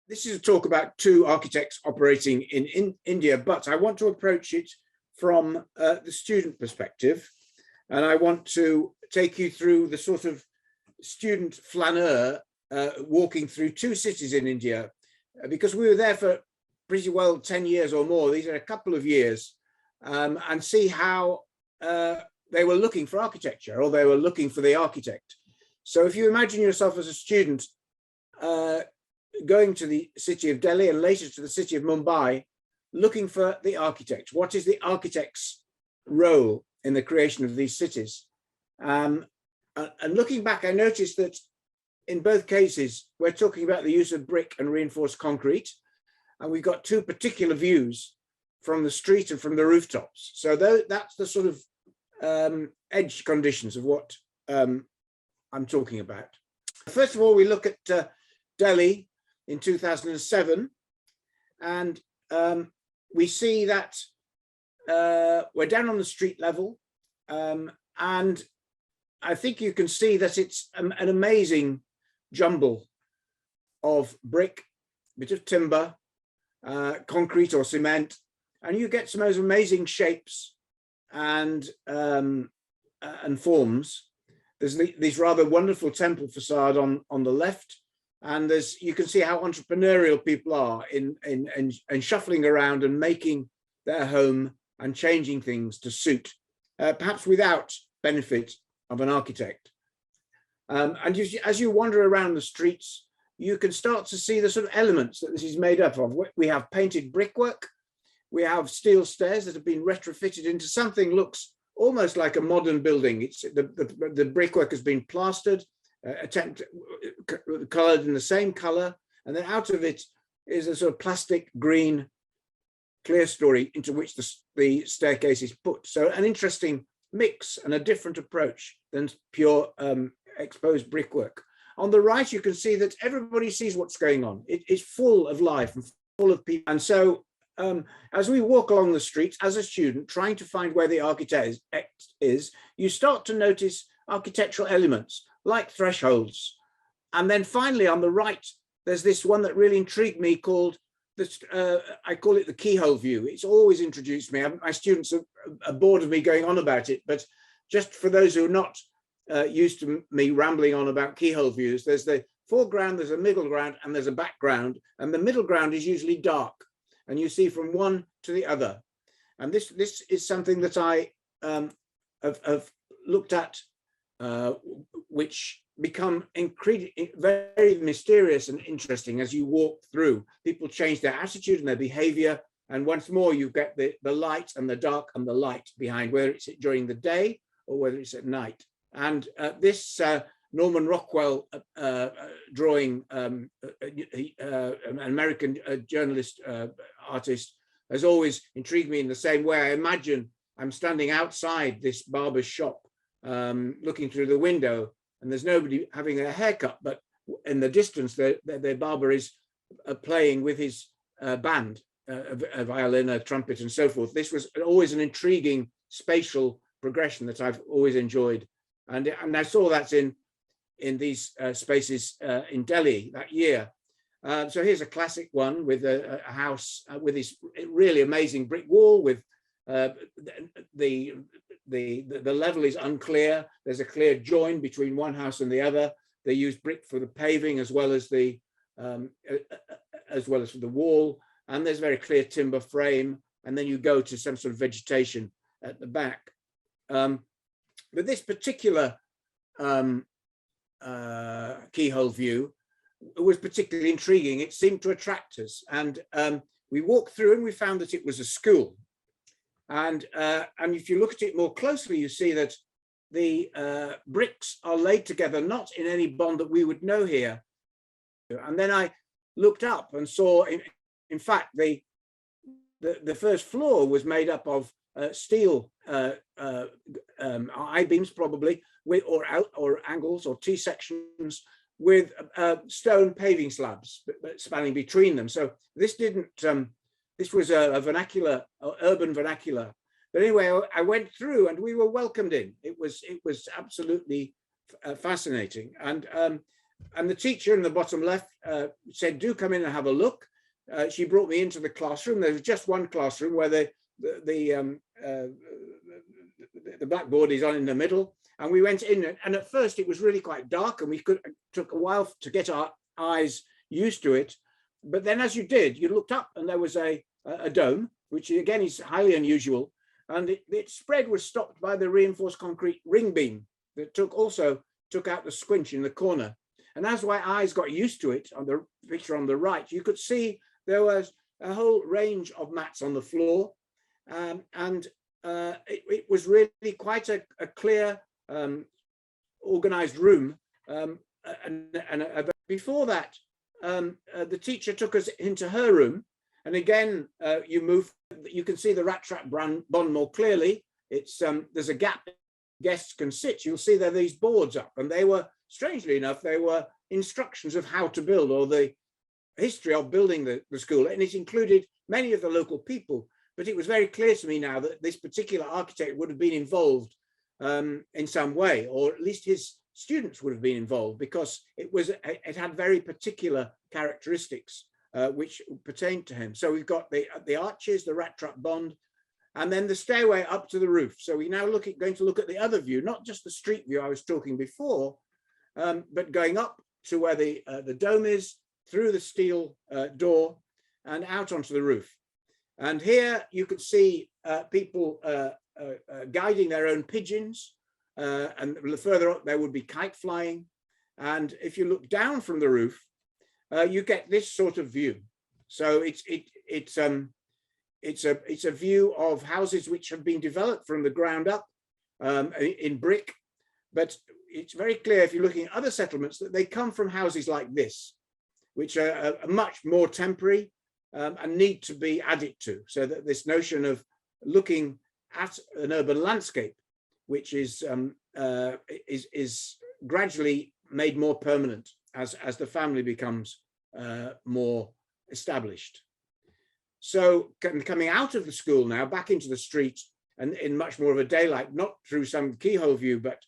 this is a talk about two architects operating in India, but I want to approach it from the student perspective. And I want to take you through the sort of student flaneur walking through two cities in India, because we were there for pretty well 10 years or more. These are a couple of years, and see how they were looking for architecture, or they were looking for the architect. So if you imagine yourself as a student going to the city of Delhi and later to the city of Mumbai, looking for the architect. What is the architect's role in the creation of these cities? And looking back, I noticed that in both cases, we're talking about the use of brick and reinforced concrete. And we've got two particular views from the street and from the rooftops. So that's the sort of edge conditions of what I'm talking about. First of all, we look at Delhi in 2007, and we see that we're down on the street level, and I think you can see that it's an amazing jumble of brick, bit of timber, concrete or cement, and you get some of those amazing shapes and forms. There's these rather wonderful temple facade on the left, and you can see how entrepreneurial people are in shuffling around and making their home and changing things to suit, perhaps without benefit of an architect. And as you wander around the streets, you can start to see the sort of elements that this is made up of. We have painted brickwork, we have steel stairs that have been retrofitted into something looks almost like a modern building. It's the brickwork has been plastered, colored in the same color, and then out of it is a sort of plastic green clear story into which the staircase is put. So an interesting mix and a different approach than pure exposed brickwork. On the right, you can see that everybody sees what's going on. It's full of life and full of people. And so as we walk along the streets as a student, trying to find where the architect is, you start to notice architectural elements like thresholds. And then finally, on the right, there's this one that really intrigued me called, I call it the keyhole view. It's always introduced me. My students are bored of me going on about it, but just for those who are not used to me rambling on about keyhole views, there's the foreground, there's a middle ground, and there's a background, and the middle ground is usually dark, and you see from one to the other. And this is something that I have looked at, which become very mysterious and interesting as you walk through. People change their attitude and their behavior, and once more you get the light and the dark and the light behind, whether it's during the day or whether it's at night. And this Norman Rockwell drawing, an American journalist, artist, has always intrigued me in the same way. I imagine I'm standing outside this barber's shop, looking through the window, and there's nobody having a haircut, but in the distance, the barber is playing with his band, a violin, a trumpet, and so forth. This was always an intriguing spatial progression that I've always enjoyed. And I saw that in these spaces in Delhi that year. So here's a classic one with a house with this really amazing brick wall with the level is unclear. There's a clear join between one house and the other. They use brick for the paving as well as for the wall. And there's very clear timber frame. And then you go to some sort of vegetation at the back. But this particular keyhole view was particularly intriguing. It seemed to attract us. And we walked through and we found that it was a school. And if you look at it more closely, you see that the bricks are laid together, not in any bond that we would know here. And then I looked up and saw, in fact, the first floor was made up of steel I-beams, probably, or angles or T-sections with stone paving slabs spanning between them. So this didn't. This was a vernacular, urban vernacular. But anyway, I went through and we were welcomed in. It was absolutely fascinating. And And the teacher in the bottom left said, do come in and have a look. She brought me into the classroom. There was just one classroom where the blackboard is on in the middle. And we went in, and at first it was really quite dark, and took a while to get our eyes used to it. But then as you did, you looked up and there was a dome, which again is highly unusual. And its spread was stopped by the reinforced concrete ring beam that also took out the squinch in the corner. And as my eyes got used to it, on the picture on the right, you could see there was a whole range of mats on the floor. It was really quite a clear, organized room. Before that, the teacher took us into her room. And again, you can see the rat trap bond more clearly. There's a gap guests can sit. You'll see there are these boards up, and they were, strangely enough, they were instructions of how to build, or the history of building the school. And it included many of the local people. But it was very clear to me now that this particular architect would have been involved in some way, or at least his students would have been involved, because it had very particular characteristics which pertained to him. So we've got the arches, the rat trap bond, and then the stairway up to the roof. So we now going to look at the other view, not just the street view I was talking before, but going up to where the dome is, through the steel door and out onto the roof. And here you could see people guiding their own pigeons, and further up there would be kite flying. And if you look down from the roof, you get this sort of view. So it's a view of houses which have been developed from the ground up in brick, but it's very clear if you're looking at other settlements that they come from houses like this, which are much more temporary and need to be added to. So that this notion of looking at an urban landscape, which is gradually made more permanent as the family becomes more established. So coming out of the school now, back into the street, and in much more of a daylight, not through some keyhole view, but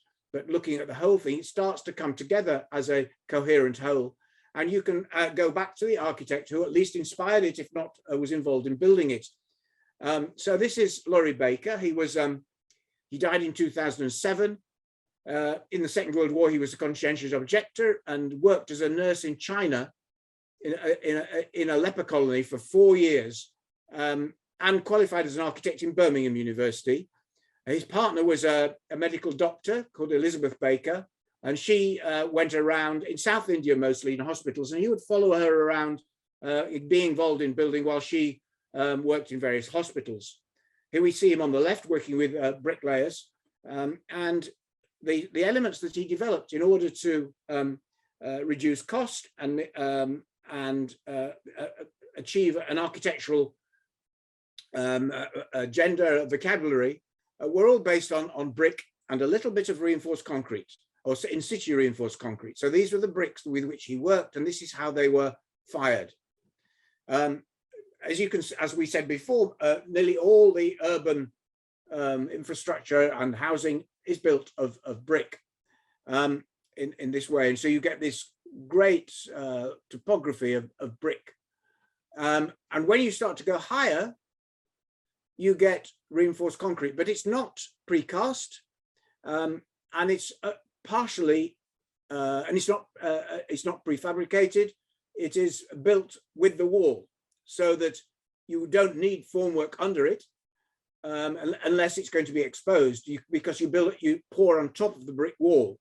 looking at the whole thing, it starts to come together as a coherent whole. And you can go back to the architect who at least inspired it, if not was involved in building it. So this is Laurie Baker. He died in 2007. In the Second World War, he was a conscientious objector and worked as a nurse in China in a leper colony for 4 years, and qualified as an architect in Birmingham University. His partner was a medical doctor called Elizabeth Baker, and she went around in South India, mostly in hospitals, and he would follow her around, being involved in building while she worked in various hospitals. Here we see him on the left working with bricklayers, and the elements that he developed in order to reduce cost and achieve an architectural gender vocabulary were all based on brick and a little bit of reinforced concrete, or in situ reinforced concrete. So these were the bricks with which he worked, and this is how they were fired. As we said before, nearly all the urban infrastructure and housing is built of brick in this way. And so you get this great topography of brick. And when you start to go higher, you get reinforced concrete, but it's not precast, and it's partially, and it's not prefabricated. It is built with the wall, so that you don't need formwork under it, unless it's going to be exposed, because you pour on top of the brick wall.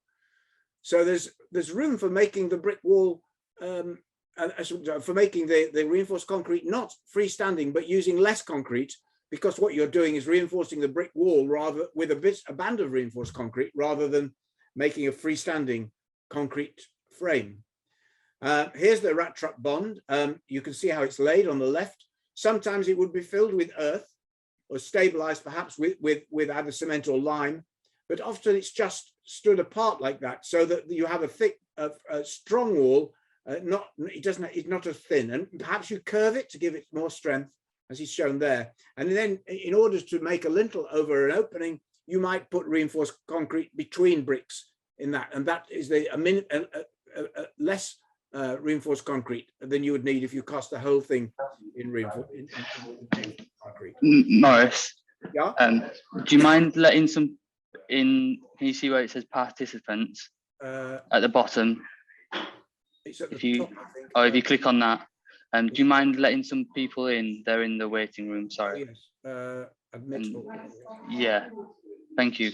So there's room for making the brick wall, for making the reinforced concrete not freestanding, but using less concrete, because what you're doing is reinforcing the brick wall rather with a band of reinforced concrete, rather than making a freestanding concrete frame. Here's the rat trap bond. You can see how it's laid on the left. Sometimes it would be filled with earth, or stabilized perhaps with either cement or lime, but often it's just stood apart like that, so that you have a thick, strong wall. It's not as thin, and perhaps you curve it to give it more strength, as is shown there. And then, in order to make a lintel over an opening, you might put reinforced concrete between bricks in that, and that is a less reinforced concrete than you would need if you cast the whole thing in reinforced concrete. Maurice, Yeah. Do you mind letting some in? Can you see where it says participants at the bottom? It's at the If you, top, I think. oh, if you click on that, do you mind letting some people in? They're in the waiting room. Sorry. Yes. Admit. Yeah. Thank you.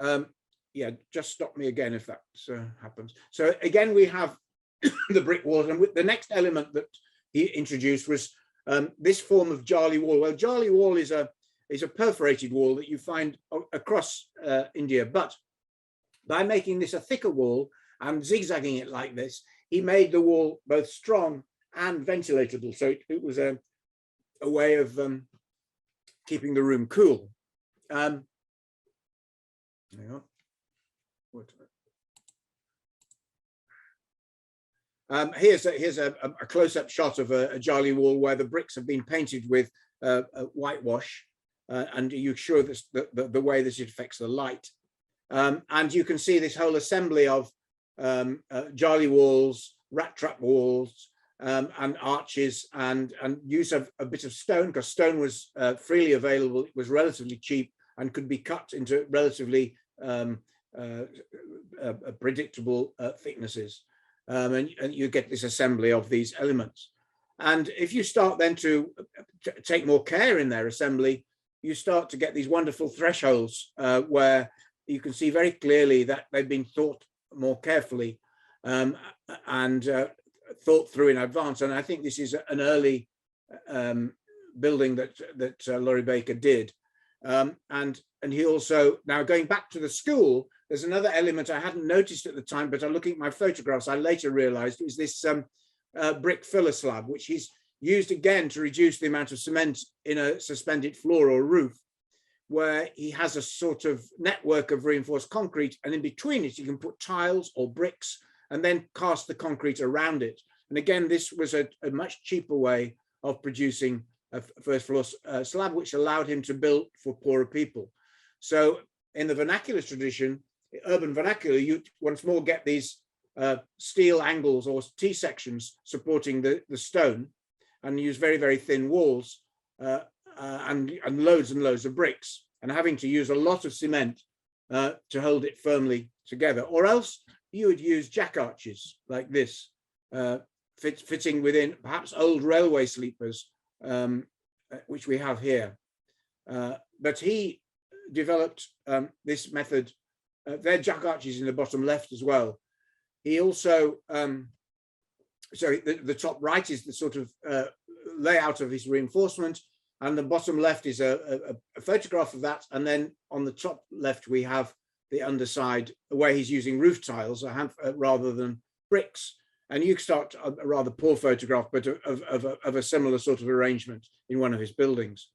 Okay. Yeah, just stop me again if that happens. So again, we have the brick walls, and the next element that he introduced was this form of jarly wall. Well, jarly wall is a perforated wall that you find across India, but by making this a thicker wall and zigzagging it like this, he made the wall both strong and ventilatable. So it was a way of keeping the room cool. Hang on. Here's a close-up shot of a jarly wall where the bricks have been painted with whitewash, and you're sure that the way this affects the light. And you can see this whole assembly of jarly walls, rat trap walls, and arches, and use of a bit of stone, because stone was freely available. It was relatively cheap and could be cut into relatively predictable thicknesses, and you get this assembly of these elements. And if you start then to take more care in their assembly, you start to get these wonderful thresholds where you can see very clearly that they've been thought more carefully and thought through in advance. And I think this is an early building that Laurie Baker did. And he also, now going back to the school, there's another element I hadn't noticed at the time, but I'm looking at my photographs, I later realized it was this brick filler slab, which he's used again to reduce the amount of cement in a suspended floor or roof, where he has a sort of network of reinforced concrete, and in between it, you can put tiles or bricks and then cast the concrete around it. And again, this was a much cheaper way of producing a first floor slab, which allowed him to build for poorer people. So in the vernacular tradition, urban vernacular, you once more get these steel angles or T-sections supporting the stone, and use very, very thin walls and loads and loads of bricks, and having to use a lot of cement to hold it firmly together. Or else you would use jack arches like this, fitting within perhaps old railway sleepers, which we have here. But he developed this method. There are jack arches in the bottom left as well. He also, so the top right is the sort of layout of his reinforcement, and the bottom left is a photograph of that. And then on the top left, we have the underside where he's using roof tiles rather than bricks. And you start a rather poor photograph, but of a similar sort of arrangement in one of his buildings.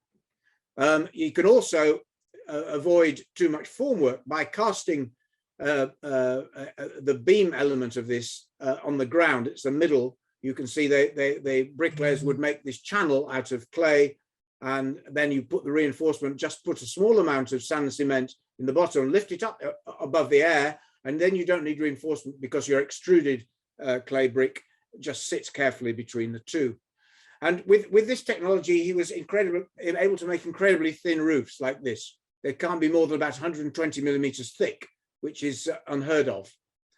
You can also avoid too much formwork by casting the beam element of this on the ground. It's the middle. You can see the bricklayers would make this channel out of clay, and then you put the reinforcement, just put a small amount of sand and cement in the bottom, lift it up above the air, and then you don't need reinforcement because your extruded clay brick just sits carefully between the two. And with this technology, he was able to make incredibly thin roofs like this. They can't be more than about 120 millimeters thick, which is unheard of.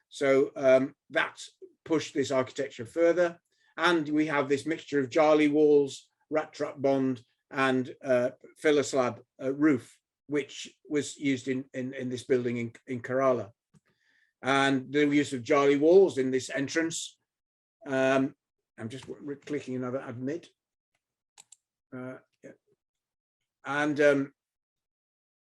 So that pushed this architecture further. And we have this mixture of jarly walls, rat trap bond, and filler slab roof, which was used in this building in Kerala. And the use of jarly walls in this entrance. I'm just clicking another admit. Yeah.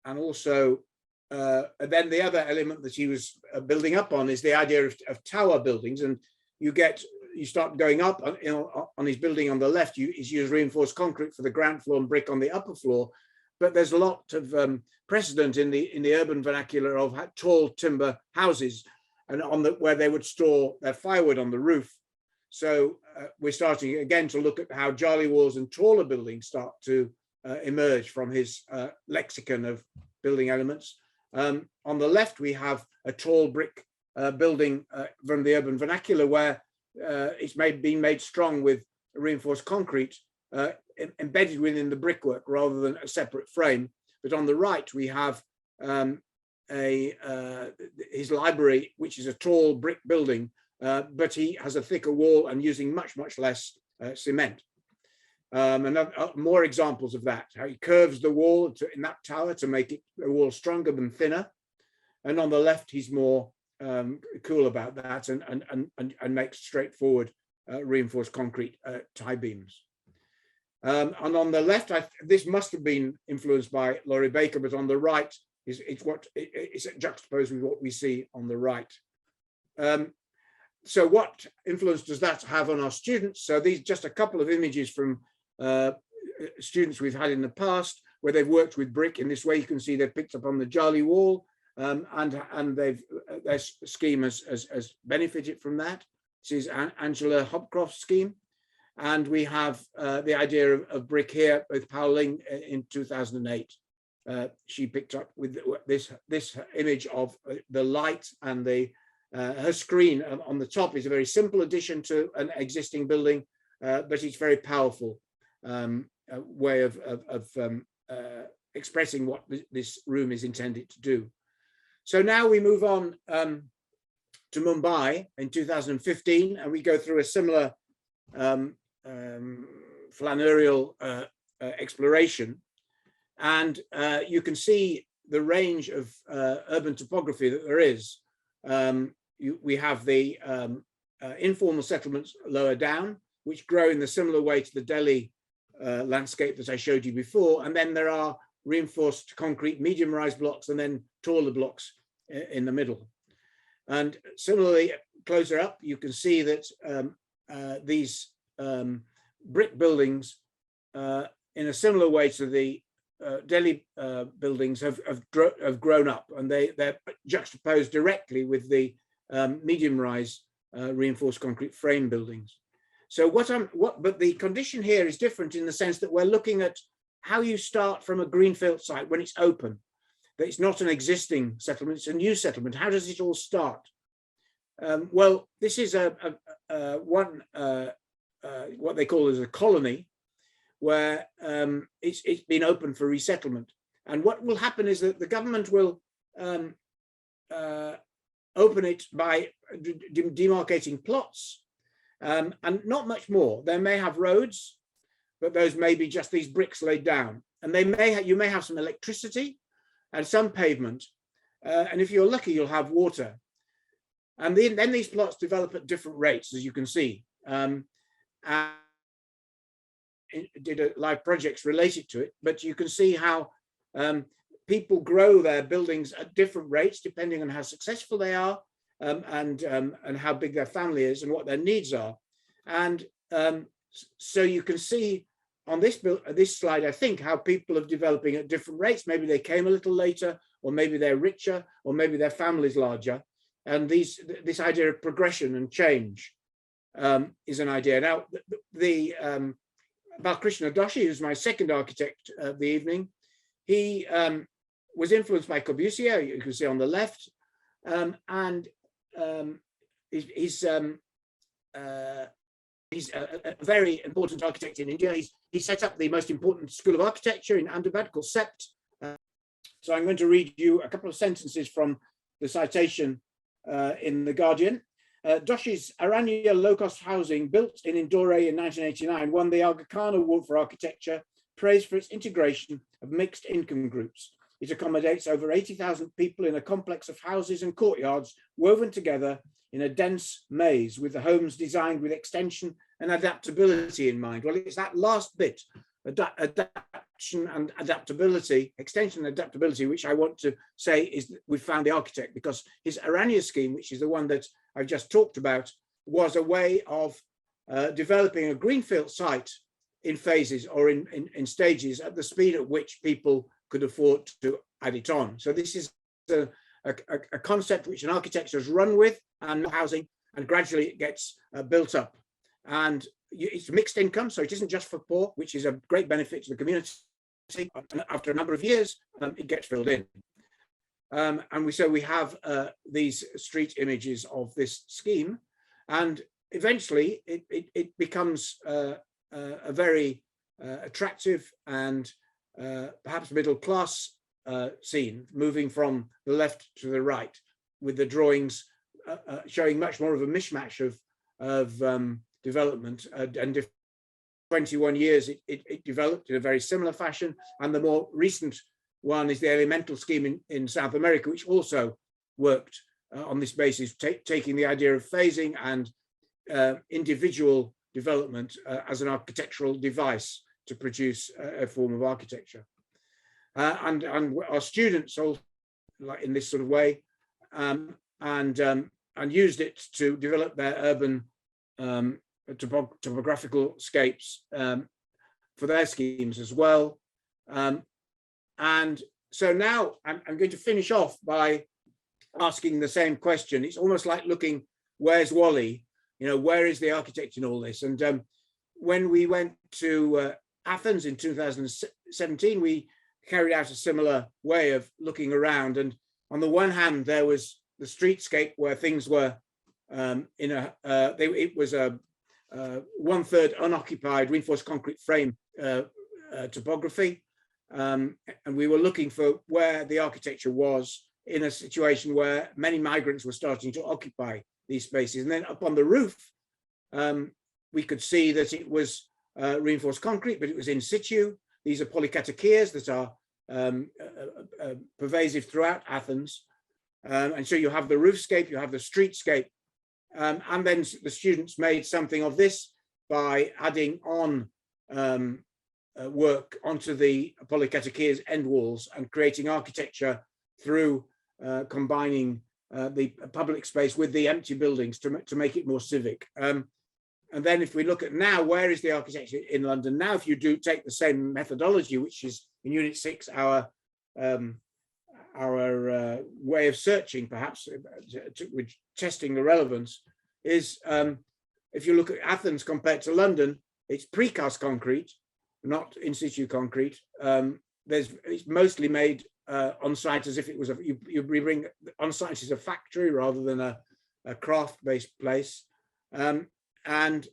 And also, then the other element that he was building up on is the idea of tower buildings. And you start going up on his building on the left, he's used reinforced concrete for the ground floor and brick on the upper floor. But there's a lot of precedent in the urban vernacular of tall timber houses, and where they would store their firewood on the roof. So we're starting again to look at how jarly walls and taller buildings start to emerge from his lexicon of building elements. On the left, we have a tall brick building from the urban vernacular, where it's been made strong with reinforced concrete embedded within the brickwork rather than a separate frame. But on the right, we have his library, which is a tall brick building, but he has a thicker wall and using much, much less cement. And more examples of that, how he curves the wall in that tower to make the wall stronger than thinner. And on the left, he's more cool about that and makes straightforward reinforced concrete tie beams. And on the left, this must have been influenced by Laurie Baker, but on the right, it's juxtaposed with what we see on the right. So what influence does that have on our students? So these just a couple of images from students we've had in the past where they've worked with brick in this way. You can see they've picked up on the Jolly wall and their scheme has benefited from that. This is Angela Hopcroft's scheme. And we have the idea of brick here with Powling in 2008. She picked up with this image of the light and her screen on the top is a very simple addition to an existing building, but it's very powerful way of expressing what this room is intended to do. So now we move on to Mumbai in 2015, and we go through a similar flanneurial exploration. And you can see the range of urban topography that there is. We have the informal settlements lower down, which grow in the similar way to the Delhi landscape that I showed you before. And then there are reinforced concrete medium-rise blocks and then taller blocks in the middle. And similarly, closer up, you can see that these brick buildings, in a similar way to the Delhi buildings, have grown up, and they're juxtaposed directly with the medium-rise reinforced concrete frame buildings. So but the condition here is different in the sense that we're looking at how you start from a greenfield site when it's open, that it's not an existing settlement, it's a new settlement. How does it all start? Well, this is what they call as a colony, where it's been open for resettlement. And what will happen is that the government will open it by demarcating plots, and not much more. They may have roads, but those may be just these bricks laid down. And you may have some electricity and some pavement. And if you're lucky, you'll have water. And then these plots develop at different rates, as you can see. And did live projects related to it, but you can see how people grow their buildings at different rates depending on how successful they are, and how big their family is and what their needs are. And so you can see on this slide, I think, how people are developing at different rates. Maybe they came a little later, or maybe they're richer, or maybe their family's larger. And this idea of progression and change is an idea. Now, the Balkrishna Doshi, who's my second architect of the evening, he was influenced by Corbusier, you can see on the left, and he's a very important architect in India. He set up the most important school of architecture in Ahmedabad called CEPT. So I'm going to read you a couple of sentences from the citation in The Guardian. Doshi's Aranya low-cost housing, built in Indore in 1989, won the Aga Khan Award for Architecture, praised for its integration of mixed income groups. It accommodates over 80,000 people in a complex of houses and courtyards woven together in a dense maze, with the homes designed with extension and adaptability in mind. Well, it's that last bit, adaptation and adaptability, extension and adaptability, which I want to say is that we found the architect, because his Aranya scheme, which is the one that I've just talked about, was a way of developing a greenfield site in phases or in stages at the speed at which people could afford to add it on. So this is a concept which an architect has run with and housing, and gradually it gets built up. And it's mixed income, so it isn't just for poor, which is a great benefit to the community. And after a number of years, it gets filled in. And we have these street images of this scheme, and eventually it becomes a very attractive and perhaps middle class scene, moving from the left to the right, with the drawings showing much more of a mishmash of development. And 21 years it developed in a very similar fashion, and the more recent one is the elemental scheme in South America, which also worked on this basis, taking the idea of phasing and individual development as an architectural device to produce a form of architecture. And our students all like in this sort of way, and used it to develop their urban topographical scapes for their schemes as well. And so now I'm going to finish off by asking the same question. It's almost like looking, where's Wally? You know, where is the architect in all this? And when we went to Athens in 2017, we carried out a similar way of looking around. And on the one hand, there was the streetscape where things were it was a 1/3 unoccupied reinforced concrete frame topography. And we were looking for where the architecture was in a situation where many migrants were starting to occupy these spaces. And then up on the roof, we could see that it was reinforced concrete, but it was in situ. These are polycataceas that are pervasive throughout Athens. And so you have the roofscape, you have the streetscape, and then the students made something of this by adding on work onto the polycataceas end walls and creating architecture through combining the public space with the empty buildings to make it more civic. And then if we look at now, where is the architecture in London now? If you do take the same methodology, which is in Unit 6, our way of searching, perhaps, with testing the relevance, is if you look at Athens compared to London, it's precast concrete, not in situ concrete. It's mostly made on site, as if it was you bring on site as a factory rather than a craft-based place. And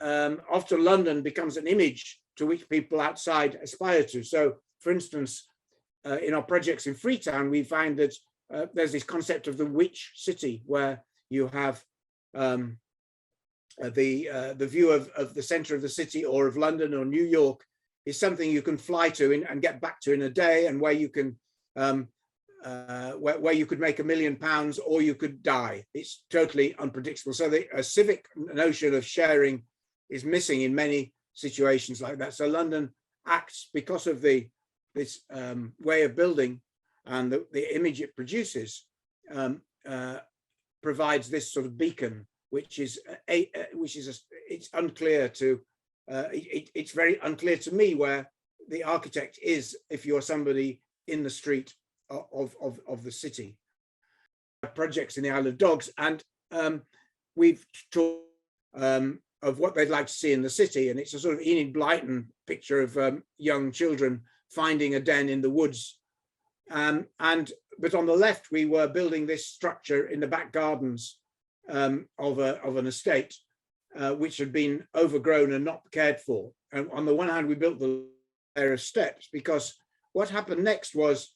often London becomes an image to which people outside aspire to. So, for instance, in our projects in Freetown, we find that there's this concept of the witch city, where you have the view of the center of the city or of London or New York is something you can fly to and get back to in a day, and where you can where you could make £1 million or you could die. It's totally unpredictable. So a civic notion of sharing is missing in many situations like that. So London acts, because of this way of building and the image it produces, provides this sort of beacon, which is it's unclear to it's very unclear to me where the architect is if you're somebody in the street of the city. Projects in the Isle of Dogs, and we've talked of what they'd like to see in the city, and it's a sort of Enid Blyton picture of young children finding a den in the woods. But on the left, we were building this structure in the back gardens of an estate, which had been overgrown and not cared for. And on the one hand, we built the pair of steps, because what happened next was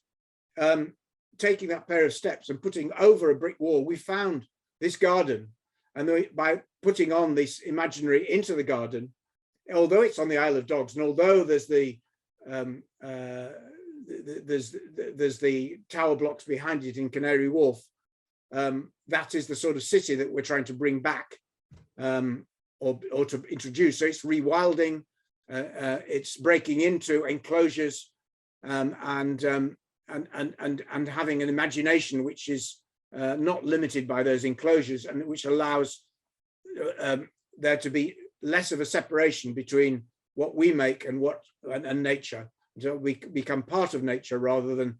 taking that pair of steps and putting over a brick wall, we found this garden. And by putting on this imaginary into the garden, although it's on the Isle of Dogs, and although there's the tower blocks behind it in Canary Wharf, that is the sort of city that we're trying to bring back or to introduce. So it's rewilding, it's breaking into enclosures, and having an imagination which is not limited by those enclosures, and which allows there to be less of a separation between what we make and nature. So we become part of nature rather than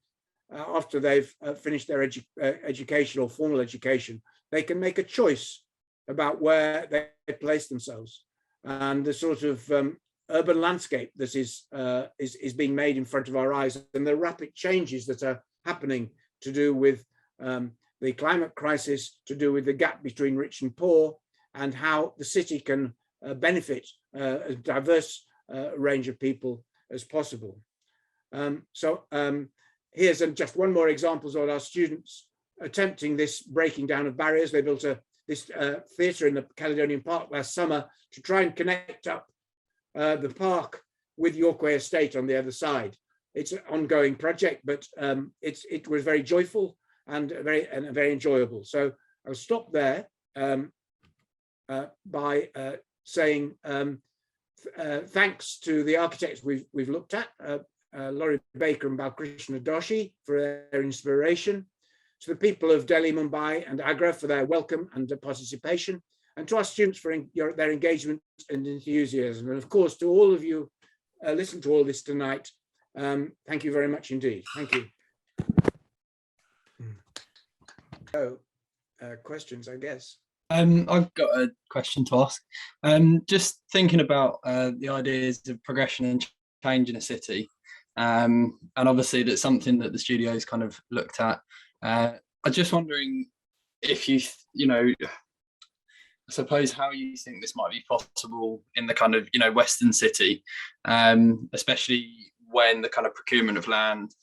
after they've finished their education or formal education, they can make a choice about where they place themselves. And the sort of urban landscape that is being made in front of our eyes, and the rapid changes that are happening to do with the climate crisis, to do with the gap between rich and poor, and how the city can benefit a diverse range of people as possible. Here's just one more example of our students attempting this breaking down of barriers. They built this theatre in the Caledonian Park last summer to try and connect up the park with Yorkway Estate on the other side. It's an ongoing project, but it was very joyful and very enjoyable. So I'll stop there by saying thanks to the architects we've looked at, Laurie Baker and Balkrishna Doshi, for their inspiration, to the people of Delhi, Mumbai and Agra for their welcome and participation, and to our students for their engagement and enthusiasm. And of course, to all of you listen to all this tonight, thank you very much indeed. Thank you. So, questions, I guess. I've got a question to ask. Just thinking about the ideas of progression and change in a city, and obviously that's something that the studio's kind of looked at. I'm just wondering if you know, I suppose how you think this might be possible in the kind of, Western city, especially when the kind of procurement of land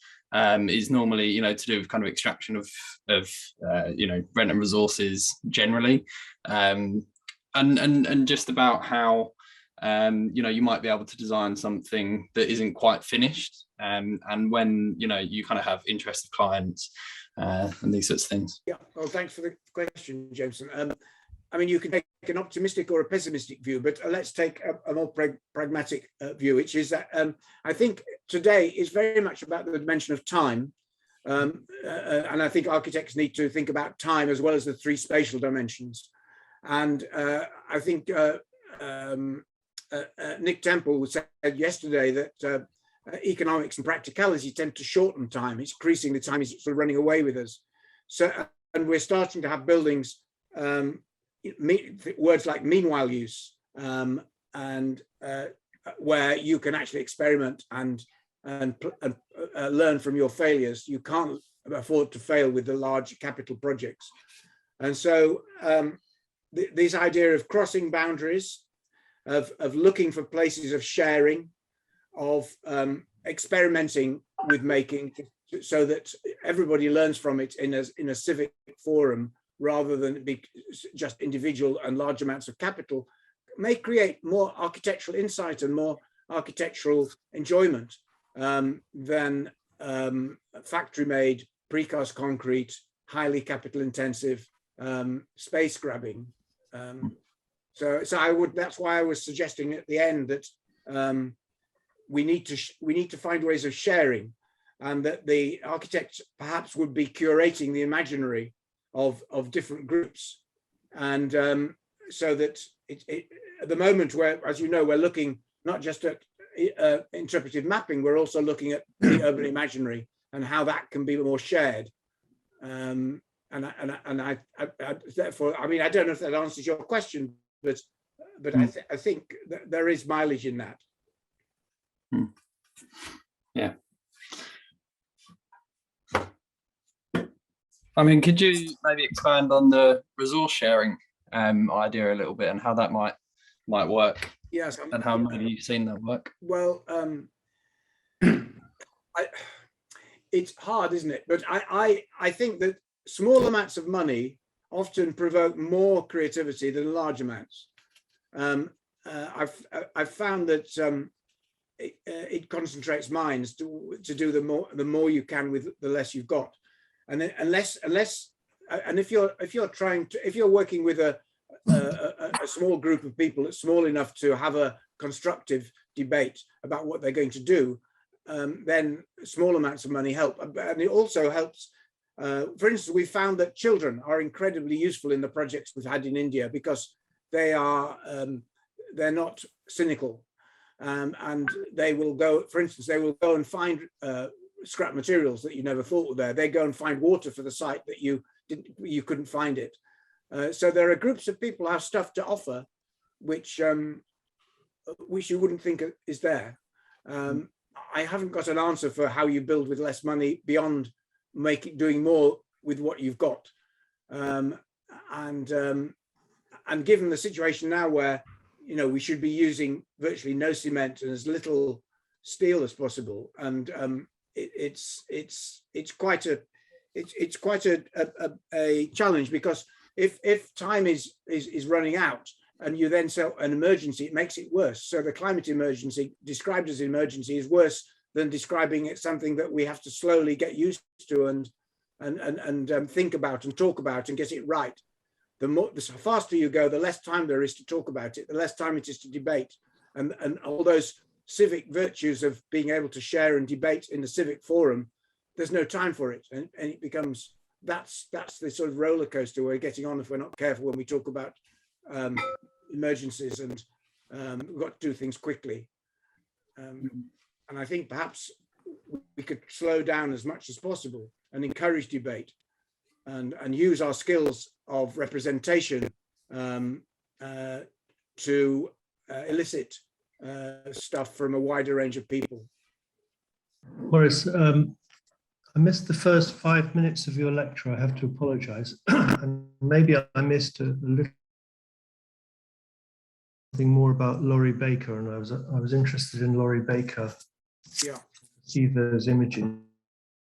is normally, to do with kind of extraction of rent and resources generally, and just about how you might be able to design something that isn't quite finished, and when you kind of have interested clients and these sorts of things. Yeah, well, thanks for the question, Jameson. I mean, you can take an optimistic or a pessimistic view, but let's take a more pragmatic view, which is that I think today is very much about the dimension of time. And I think architects need to think about time as well as the three spatial dimensions. And I think Nick Temple said yesterday that economics and practicality tend to shorten time. It's increasing the time is sort of running away with us. So, and we're starting to have buildings, words like meanwhile use, and where you can actually experiment and learn from your failures. You can't afford to fail with the large capital projects. And so this idea of crossing boundaries, of looking for places of sharing, of experimenting with making, so that everybody learns from it in a civic forum, rather than be just individual and large amounts of capital, may create more architectural insight and more architectural enjoyment than factory-made, precast concrete, highly capital-intensive space grabbing. So that's why I was suggesting at the end that we need to find ways of sharing, and that the architects perhaps would be curating the imaginary of different groups, and so that at the moment, where, as you know, we're looking not just at interpretive mapping, we're also looking at the urban imaginary and how that can be more shared. And I therefore, I mean, I don't know if that answers your question, but I think that there is mileage in that. Yeah. I mean, could you maybe expand on the resource sharing idea a little bit, and how that might work? Yes. And how maybe you've seen that work? Well, it's hard, isn't it? But I think that small amounts of money often provoke more creativity than large amounts. I've found that it concentrates minds to do the more you can with the less you've got. And then unless if you're working with a small group of people that's small enough to have a constructive debate about what they're going to do, then small amounts of money help. And it also helps. For instance, we found that children are incredibly useful in the projects we've had in India, because they're not cynical, and they will go. For instance, they will go and find scrap materials that you never thought were there. They go and find water for the site that you couldn't find it. So there are groups of people who have stuff to offer, which you wouldn't think is there. I haven't got an answer for how you build with less money beyond doing more with what you've got. And given the situation now where, we should be using virtually no cement and as little steel as possible, and it's quite a challenge, because if time is running out and you then sell an emergency, it makes it worse. So the climate emergency, described as emergency, is worse than describing it something that we have to slowly get used to and think about and talk about and get it right. The faster you go, the less time there is to talk about it, the less time it is to debate, and all those civic virtues of being able to share and debate in the civic forum, there's no time for it, and it becomes, that's the sort of roller coaster we're getting on if we're not careful when we talk about emergencies, and we've got to do things quickly. And I think perhaps we could slow down as much as possible and encourage debate, and use our skills of representation to elicit stuff from a wider range of people. Maurice, I missed the first 5 minutes of your lecture. I have to apologize. And maybe I missed a little thing more about Laurie Baker, and I was interested in Laurie Baker. Yeah. See those images,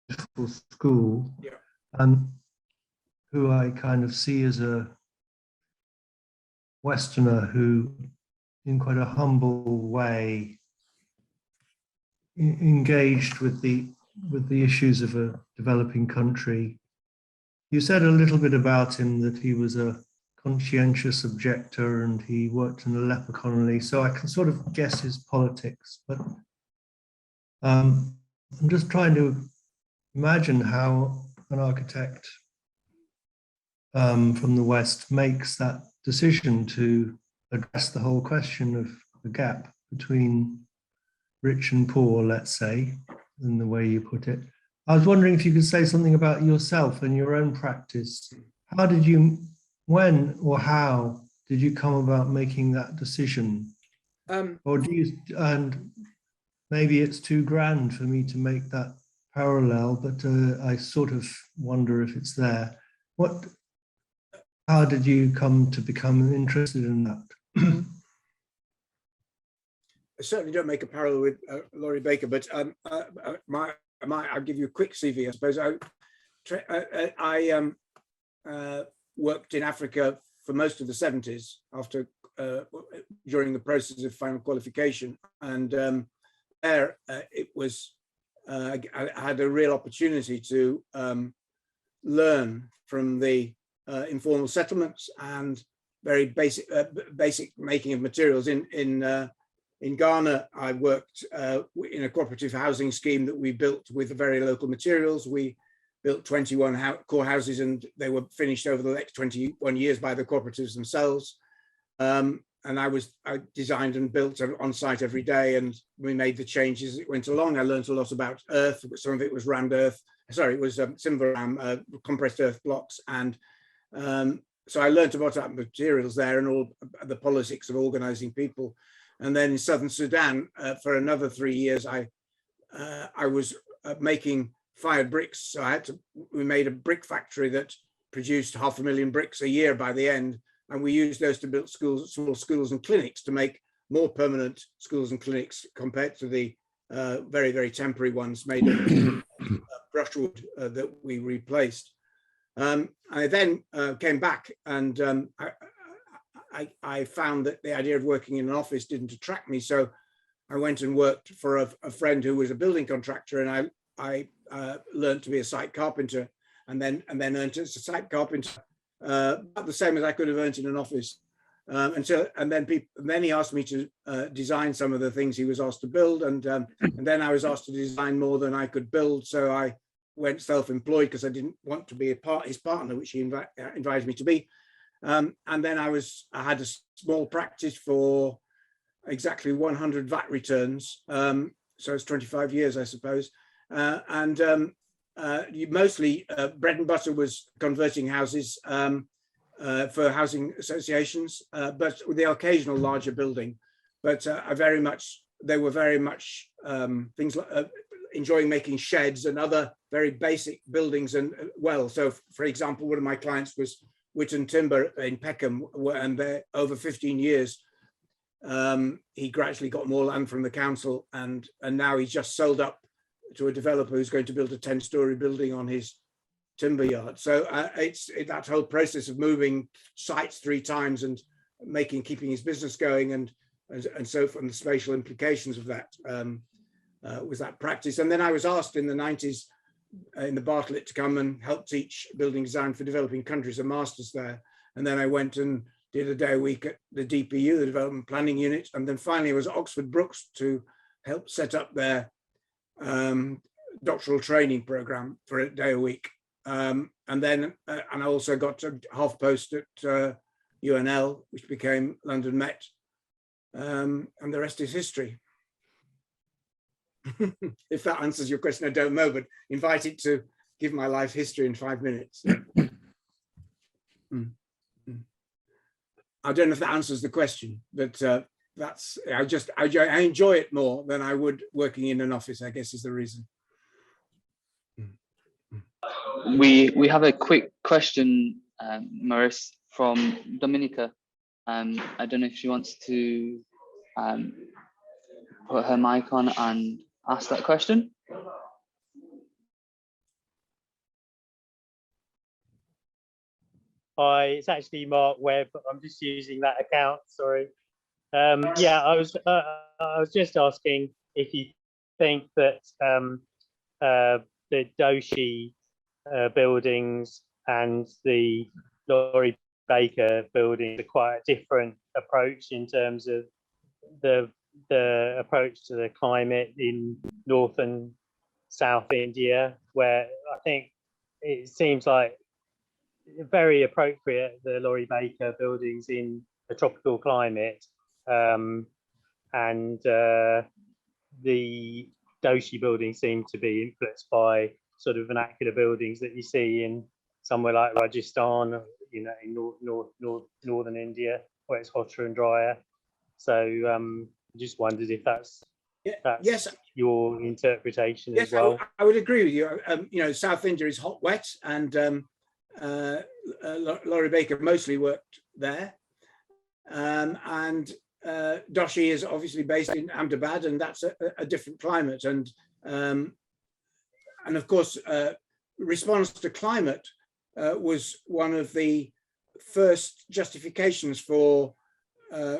beautiful school. Yeah. Who I kind of see as a Westerner who, in quite a humble way, engaged with the issues of a developing country. You said a little bit about him, that he was a conscientious objector and he worked in the leper colony, so I can sort of guess his politics, but I'm just trying to imagine how an architect from the West makes that decision to address the whole question of the gap between rich and poor, let's say, in the way you put it. I was wondering if you could say something about yourself and your own practice. How did you, when or how did you come about making that decision? Or do you, and maybe it's too grand for me to make that parallel, but I sort of wonder if it's there. How did you come to become interested in that? I certainly don't make a parallel with Laurie Baker, but I'll give you a quick CV, I suppose. I worked in Africa for most of the 70s after during the process of final qualification, and there it was I had a real opportunity to learn from the informal settlements and very basic making of materials. In Ghana, I worked in a cooperative housing scheme that we built with very local materials. We built 21 core houses, and they were finished over the next 21 years by the cooperatives themselves. And I designed and built on site every day, and we made the changes as it went along. I learned a lot about earth. Some of it was rammed earth. Sorry, it was Simvaram, compressed earth blocks, and so I learned about materials there and all the politics of organizing people. And then in southern Sudan, for another 3 years, I was making fired bricks. So we made a brick factory that produced 500,000 bricks a year by the end. And we used those to build schools, small schools and clinics, to make more permanent schools and clinics compared to the very, very temporary ones made of brushwood that we replaced. I then came back, and I found that the idea of working in an office didn't attract me. So I went and worked for a friend who was a building contractor, and I learned to be a site carpenter, and then earned as a site carpenter about the same as I could have earned in an office. And then he asked me to design some of the things he was asked to build, and then I was asked to design more than I could build. So I went self-employed because I didn't want to be his partner, which he invited me to be. And then I had a small practice for exactly 100 VAT returns. So it's 25 years, I suppose. Mostly bread and butter was converting houses for housing associations, but with the occasional larger building. But they were very much things like enjoying making sheds and other very basic buildings and well. So for example, one of my clients was Witton Timber in Peckham, and there over 15 years, he gradually got more land from the council, and now he's just sold up to a developer who's going to build a 10-story building on his timber yard. So it's that whole process of moving sites 3 times and keeping his business going, and so from the spatial implications of that was that practice. And then I was asked in the 90s in the Bartlett to come and help teach building design for developing countries, a master's there. And then I went and did a day a week at the DPU, the Development Planning Unit. And then finally I was at Oxford Brookes to help set up their doctoral training program for a day a week. And I also got a half post at UNL, which became London Met. And the rest is history. If that answers your question, I don't know, but invited to give my life history in 5 minutes. I don't know if that answers the question, but that's, I enjoy it more than I would working in an office, I guess is the reason. We have a quick question, Maurice, from Dominica. I don't know if she wants to put her mic on and ask that question. Hi, it's actually Mark Webb. I'm just using that account. Sorry. Yeah, I was just asking if you think that the Doshi buildings and the Laurie Baker building are quite a different approach in terms of the approach to the climate in North and South India, where I think it seems like very appropriate, the Laurie Baker buildings in a tropical climate, and the Doshi buildings seem to be influenced by sort of vernacular buildings that you see in somewhere like Rajasthan, you know, in northern India, where it's hotter and drier. So just wondered if that's yes, your interpretation yes, as well. I would agree with you. You know, South India is hot, wet, and Laurie Baker mostly worked there, and Doshi is obviously based in Ahmedabad, and that's a different climate. And of course, response to climate was one of the first justifications for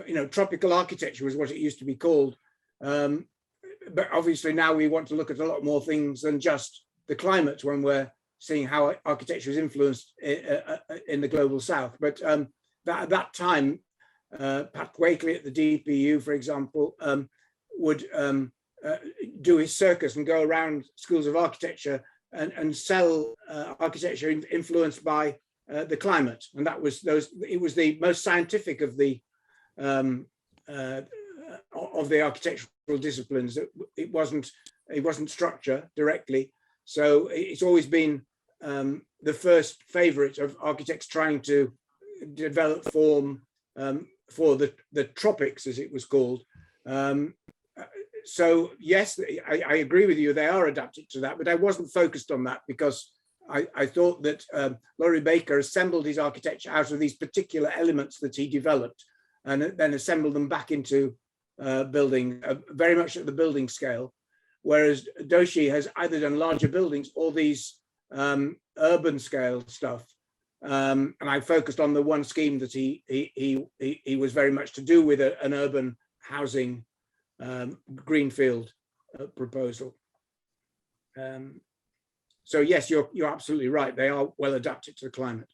you know, tropical architecture was what it used to be called. But obviously now we want to look at a lot more things than just the climate when we're seeing how architecture is influenced in the global south. But at that time, Pat Wakely at the DPU, for example, would do his circus and go around schools of architecture and sell architecture influenced by the climate. And that was it was the most scientific of the architectural disciplines. It wasn't structure directly. So it's always been the first favorite of architects trying to develop form for the tropics, as it was called. So yes, I agree with you, they are adapted to that, but I wasn't focused on that because I thought that Laurie Baker assembled his architecture out of these particular elements that he developed and then assembled them back into building, very much at the building scale. Whereas Doshi has either done larger buildings or these urban scale stuff. And I focused on the one scheme that he was very much to do with an urban housing greenfield proposal. So yes, you're absolutely right. They are well adapted to the climate.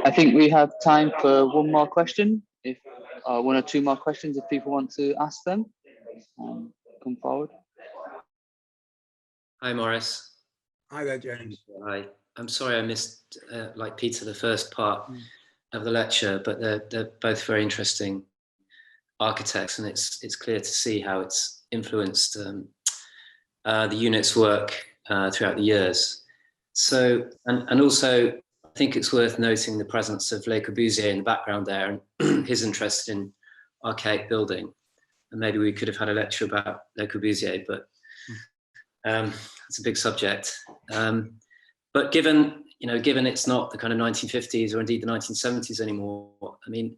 I think we have time for one more question, if one or two more questions, if people want to ask them. Come forward. Hi, Maurice. Hi there, James. Hi. I'm sorry I missed, like Peter, the first part of the lecture, but they're both very interesting architects, and it's clear to see how it's influenced the unit's work throughout the years. So, and also, I think it's worth noting the presence of Le Corbusier in the background there and his interest in archaic building. maybe we could have had a lecture about Le Corbusier, but it's a big subject. But given it's not the kind of 1950s or indeed the 1970s anymore, I mean,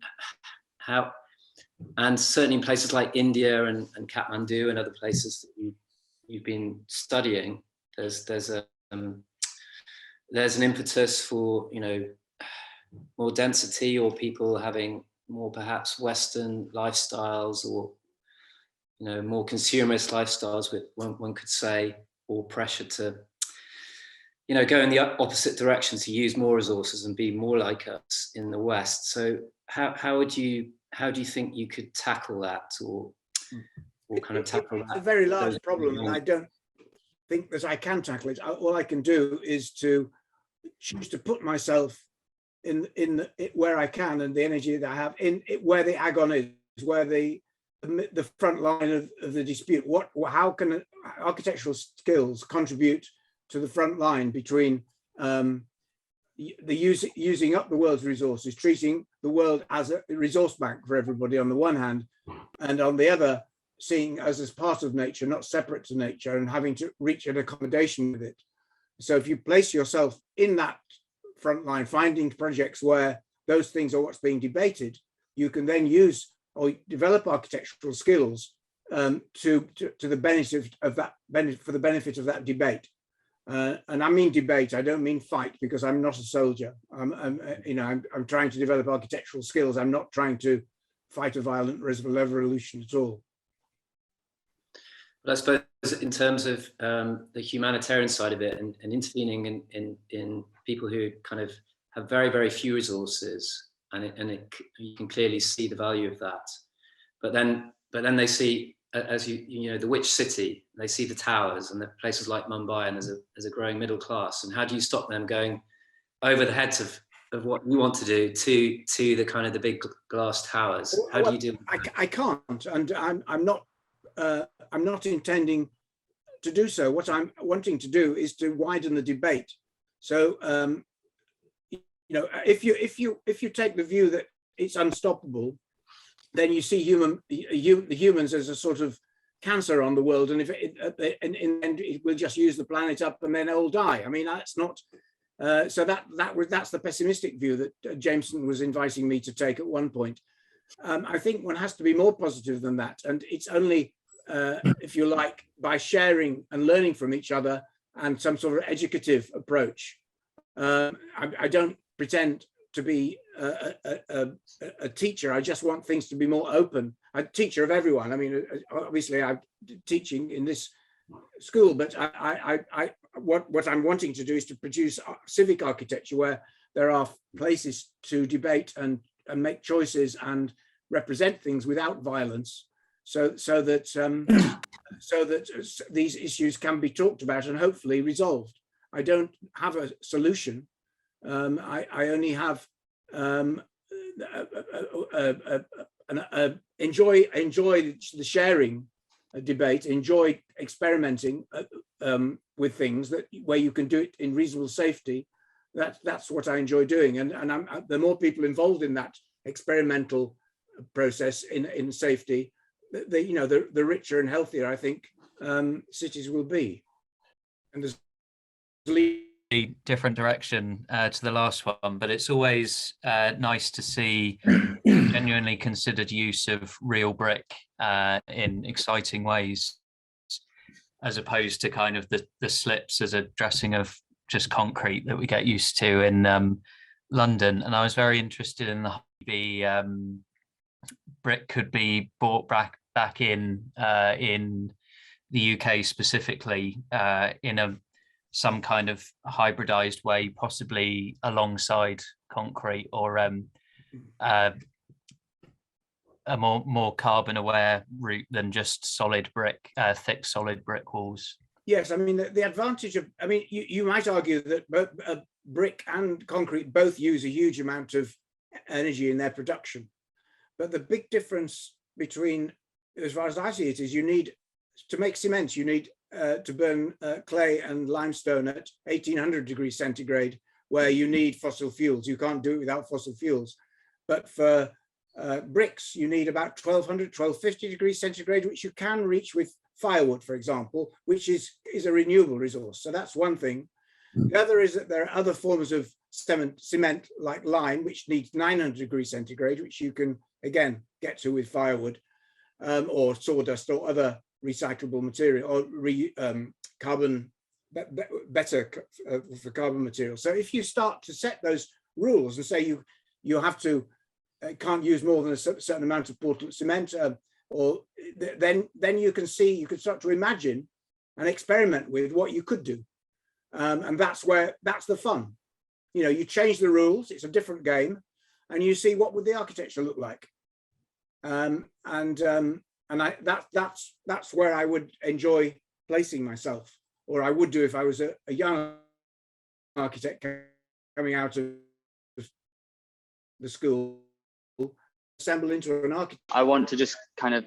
how, and certainly in places like India and Kathmandu and other places that you've been studying, there's an impetus for, more density, or people having more perhaps Western lifestyles, or more consumerist lifestyles, with one could say, or pressure to go in the opposite direction, to use more resources and be more like us in the West. So how do you think you could tackle that, or kind of tackle that? It's a very large problem, and I don't think that I can tackle it. All I can do is to choose to put myself in where I can, and the energy that I have in where the agon is, where the front line of the dispute. How can architectural skills contribute to the front line between using up the world's resources, treating the world as a resource bank for everybody on the one hand, and on the other, seeing us as part of nature, not separate to nature, and having to reach an accommodation with it. So if you place yourself in that front line, finding projects where those things are what's being debated, you can then use or develop architectural skills to the benefit of that, for the benefit of that debate. And I mean debate, I don't mean fight, because I'm not a soldier. I'm trying to develop architectural skills. I'm not trying to fight a violent revolution at all. But I suppose in terms of the humanitarian side of it, and intervening in people who kind of have very, very few resources, you can clearly see the value of that. But then they see, as the witch city, they see the towers and the places like Mumbai, and there's a growing middle class. And how do you stop them going over the heads of what you want to do to the kind of the big glass towers? How do you do? I can't, and I'm not intending to do so. What I'm wanting to do is to widen the debate. So if you take the view that it's unstoppable, then you see the humans as a sort of cancer on the world, and it will just use the planet up and then all die. I mean, that's not. So that's the pessimistic view that Jameson was inviting me to take at one point. I think one has to be more positive than that, and it's only, if you like, by sharing and learning from each other and some sort of educative approach. I don't pretend to be a teacher. I just want things to be more open. I'm a teacher of everyone. I mean, obviously I'm teaching in this school, but what I'm wanting to do is to produce civic architecture where there are places to debate and make choices and represent things without violence, so that these issues can be talked about and hopefully resolved. I don't have a solution. I only have enjoy the sharing debate, enjoy experimenting with things where you can do it in reasonable safety. That's what I enjoy doing, and the more people involved in that experimental process in safety, the richer and healthier I think cities will be. And there's different direction to the last one, but it's always nice to see genuinely considered use of real brick in exciting ways, as opposed to kind of the slips as a dressing of just concrete that we get used to in London. And I was very interested in the brick could be brought back in the UK specifically in some kind of hybridized way, possibly alongside concrete, or a more carbon aware route than just solid brick, thick solid brick walls. Yes, I mean the advantage of, I mean, you might argue that both brick and concrete both use a huge amount of energy in their production, but the big difference between, as far as I see it, is you need to make cement, you need to burn clay and limestone at 1800 degrees centigrade, where you need fossil fuels. You can't do it without fossil fuels. But for bricks, you need about 1200, 1250 degrees centigrade, which you can reach with firewood, for example, which is a renewable resource. So that's one thing. The other is that there are other forms of cement like lime, which needs 900 degrees centigrade, which you can, again, get to with firewood or sawdust or other recyclable material or carbon, better for carbon material. So if you start to set those rules and say you have to, can't use more than a certain amount of Portland cement, or then you can see, you can start to imagine and experiment with what you could do. And that's the fun. You know, you change the rules, it's a different game, and you see what would the architecture look like. And that's where I would enjoy placing myself, or I would do if I was a young architect coming out of the school, assemble into an architect. I want to just kind of,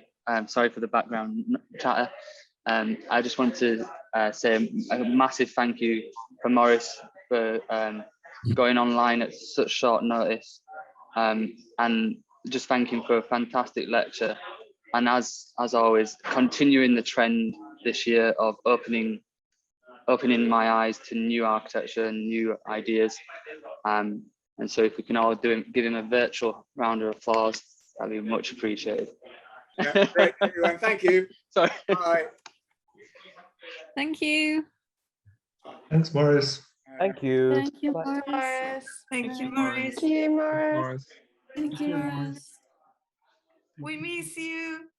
sorry for the background chatter. I just want to say a massive thank you from Maurice for going online at such short notice, and just thank him for a fantastic lecture. And as always, continuing the trend this year of opening my eyes to new architecture and new ideas. And so if we can all give him a virtual round of applause, that'd be much appreciated. Yeah, great, everyone. Thank you. Sorry. Bye. Thank you. Thanks, Maurice. Thank you. Thank you, Bye. Maurice. Thank you, Maurice. Maurice. Thank you, Maurice. We miss you.